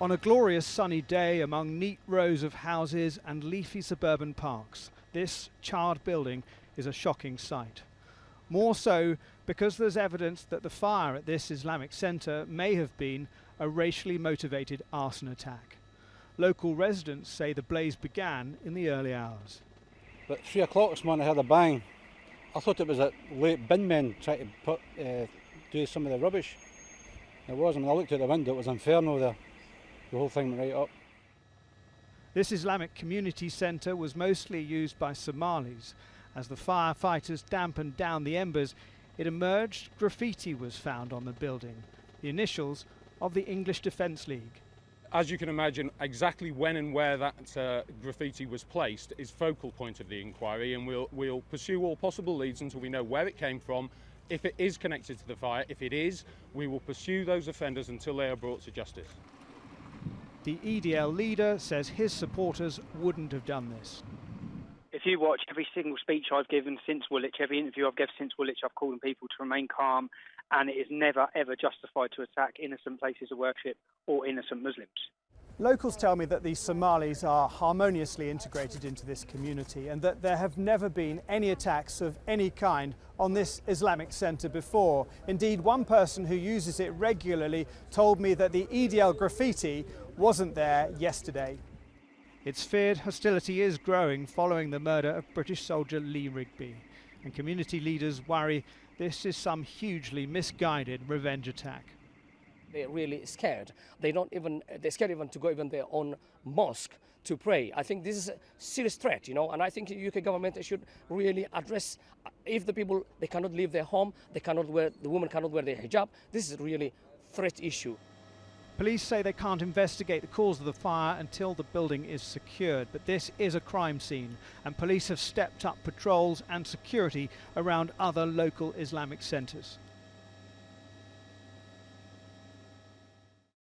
On a glorious sunny day among neat rows of houses and leafy suburban parks, this charred building is a shocking sight. More so because there's evidence that the fire at this Islamic centre may have been a racially motivated arson attack. Local residents say the blaze began in the early hours. At 3 o'clock this morning I heard a bang. I thought it was a late bin men trying to do some of the rubbish. It wasn't. When I looked out the window, it was inferno there. The whole thing went right up. This Islamic community centre was mostly used by Somalis. As the firefighters dampened down the embers, it emerged graffiti was found on the building, the initials of the English Defence League. As you can imagine, exactly when and where that graffiti was placed is focal point of the inquiry, and we'll pursue all possible leads until we know where it came from. If it is connected to the fire, if it is, we will pursue those offenders until they are brought to justice. The EDL leader says his supporters wouldn't have done this. If you watch every single speech I've given since Woolwich, every interview I've given since Woolwich, I've called on people to remain calm, and it is never ever justified to attack innocent places of worship or innocent Muslims. Locals tell me that the Somalis are harmoniously integrated into this community and that there have never been any attacks of any kind on this Islamic centre before. Indeed, one person who uses it regularly told me that the EDL graffiti wasn't there yesterday. It's feared hostility is growing following the murder of British soldier Lee Rigby, and community leaders worry this is some hugely misguided revenge attack. They're really scared. They're scared even to go even their own mosque to pray. I think this is a serious threat, and I think the UK government should really address, if the people, they cannot leave their home, the women cannot wear their hijab, this is really a threat issue. Police say they can't investigate the cause of the fire until the building is secured, but this is a crime scene and police have stepped up patrols and security around other local Islamic centres.